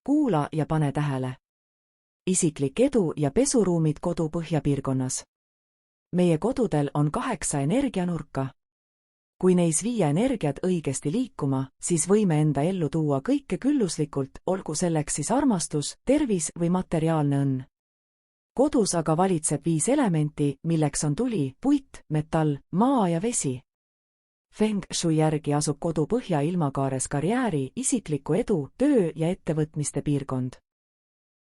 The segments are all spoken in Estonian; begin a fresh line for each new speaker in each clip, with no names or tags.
Kuula ja pane tähele. Isiklik edu ja pesuruumid kodu põhjapiirkonnas. Meie kodudel on 8 energianurka. Kui neis viia energiat õigesti liikuma, siis võime enda ellu tuua kõike külluslikult, olgu selleks siis armastus, tervis või materiaalne õnn. Kodus aga valitseb 5 elementi, milleks on tuli, puit, metall, maa ja vesi. Feng Shui järgi asub kodu põhja ilmakaares karjääri, isikliku edu, töö ja ettevõtmiste piirkond.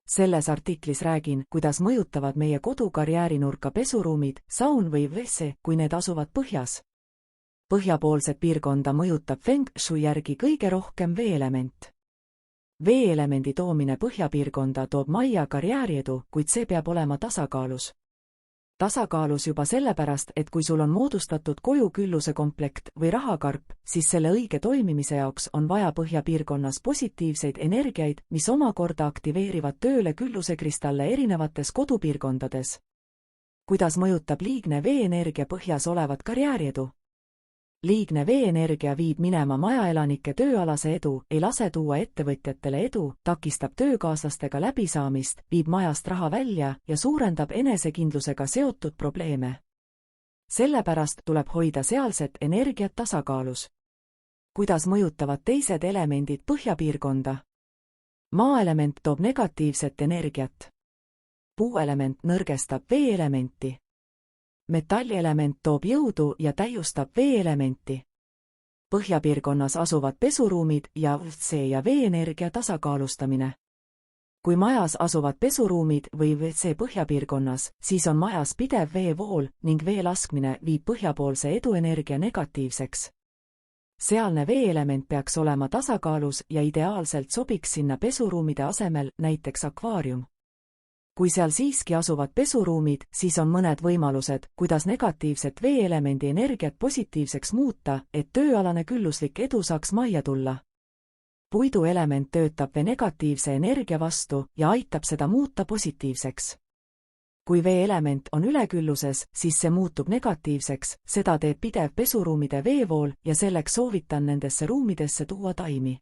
Selles artiklis räägin, kuidas mõjutavad meie kodu karjäärinurka pesuruumid, saun või WC, kui need asuvad põhjas. Põhjapoolset piirkonda mõjutab Feng Shui järgi kõige rohkem veeelement. Veeelemendi toomine põhjapiirkonda toob majja karjääriedu, kuid see peab olema tasakaalus. Tasakaalus juba sellepärast, et kui sul on moodustatud koju külluse komplekt või rahakarp, siis selle õige toimimise jaoks on vaja põhjapiirkonnas positiivseid energiaid, mis omakorda aktiveerivad tööle küllusekristalle erinevates kodupiirkondades. Kuidas mõjutab liigne veeenergia põhjas olevat karjääriedu? Liigne veeenergia viib minema majaelanike tööalase edu, ei lase tuua ettevõtjatele edu, takistab töökaaslastega läbisaamist, viib majast raha välja ja suurendab enesekindlusega seotud probleeme. Sellepärast tuleb hoida sealset energiat tasakaalus. Kuidas mõjutavad teised elemendid põhjapiirkonda? Maaelement toob negatiivset energiat. Puuelement nõrgestab veeelementi. Metallielement toob jõudu ja täiustab veeelementi. Põhjapiirkonnas asuvad pesuruumid ja WC ja veeenergia tasakaalustamine. Kui majas asuvad pesuruumid või WC põhjapiirkonnas, siis on majas pidev veevool ning vee laskmine viib põhjapoolse eduenergia negatiivseks. Sealne veeelement peaks olema tasakaalus ja ideaalselt sobiks sinna pesuruumide asemel, näiteks akvaarium. Kui seal siiski asuvad pesuruumid, siis on mõned võimalused, kuidas negatiivset veeelemendi energiat positiivseks muuta, et tööalane külluslik edu saaks majja tulla. Puiduelement töötab vee negatiivse energia vastu ja aitab seda muuta positiivseks. Kui veeelement on ülekülluses, siis see muutub negatiivseks, seda teeb pidev pesuruumide veevool ja selleks soovitan nendesse ruumidesse tuua taimi.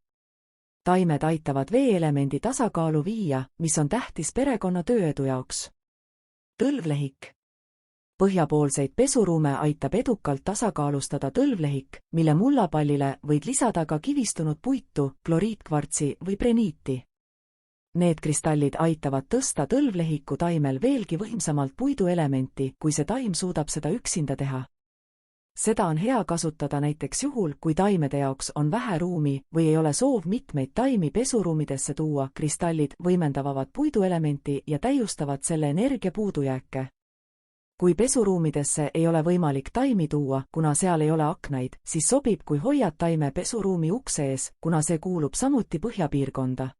Taimed aitavad veeelemendi tasakaalu viia, mis on tähtis perekonna tööedu jaoks. Tõlvlehik. Põhjapoolseid pesuruume aitab edukalt tasakaalustada tõlvlehik, mille mullapallile võid lisada ka kivistunud puitu, kloriitkvartsi või preniiti. Need kristallid aitavad tõsta tõlvlehiku taimel veelgi võimsamalt puiduelementi, kui see taim suudab seda üksinda teha. Seda on hea kasutada näiteks juhul, kui taimede jaoks on vähe ruumi või ei ole soov mitmeid taimi pesuruumidesse tuua, kristallid võimendavad puiduelementi ja täiustavad selle energia puudujääke. Kui pesuruumidesse ei ole võimalik taimi tuua, kuna seal ei ole aknaid, siis sobib, kui hoiad taime pesuruumi ukse ees, kuna see kuulub samuti põhjapiirkonda.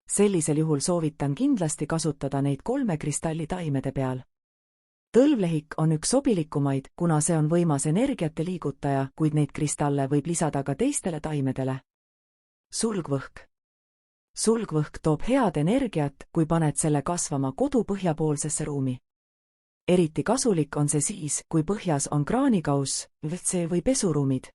Sellisel juhul soovitan kindlasti kasutada neid 3 kristalli taimede peal. Tõlvlehik on üks sobilikumaid, kuna see on võimas energiate liigutaja, kuid neid kristalle võib lisada ka teistele taimedele. Sulgvõhk. Sulgvõhk toob head energiat, kui paned selle kasvama kodu põhjapoolsesse ruumi. Eriti kasulik on see siis, kui põhjas on kraanikauss, WC või pesuruumid.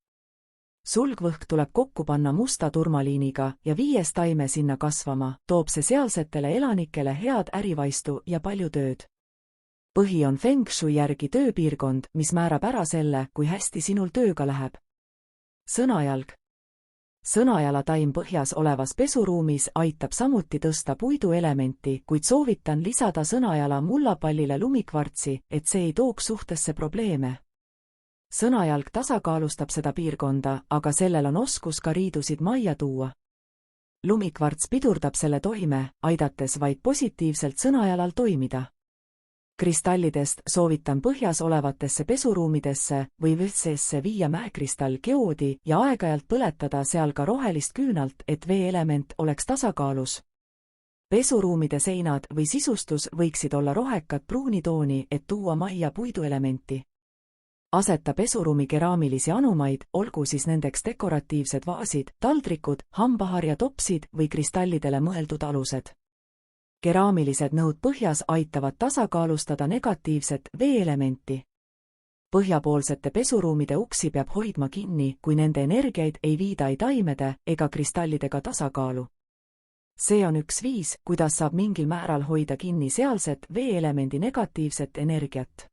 Sulgvõhk tuleb kokku panna musta turmaliiniga ja 5 taime sinna kasvama, toob see sealsetele elanikele head ärivaistu ja palju tööd. Põhi on Feng Shui järgi tööpiirkond, mis määrab ära selle, kui hästi sinul tööga läheb. Sõnajalg. Sõnajala taim põhjas olevas pesuruumis aitab samuti tõsta puiduelementi, kuid soovitan lisada sõnajala mullapallile lumikvartsi, et see ei tooks suhtesse probleeme. Sõnajalg tasakaalustab seda piirkonda, aga sellel on oskus ka riidusid majja tuua. Lumikvarts pidurdab selle toime, aidates vaid positiivselt sõnajalal toimida. Kristallidest soovitan põhjas olevatesse pesuruumidesse või WC-sse viia mäekristall geoodi ja aeg-ajalt põletada seal ka rohelist küünalt, et veeelement oleks tasakaalus. Pesuruumide seinad või sisustus võiksid olla rohekat pruuni tooni, et tuua majja puiduelementi. Aseta pesuruumi keraamilisi anumaid, olgu siis nendeks dekoratiivsed vaasid, taldrikud, hambaharjatopsid või kristallidele mõeldud alused. Keraamilised nõud põhjas aitavad tasakaalustada negatiivset veeelementi. Põhjapoolsete pesuruumide uksi peab hoidma kinni, kui nende energiaid ei viida ei taimede ega kristallidega tasakaalu. See on üks viis, kuidas saab mingil määral hoida kinni sealset vee-elemendi negatiivset energiat.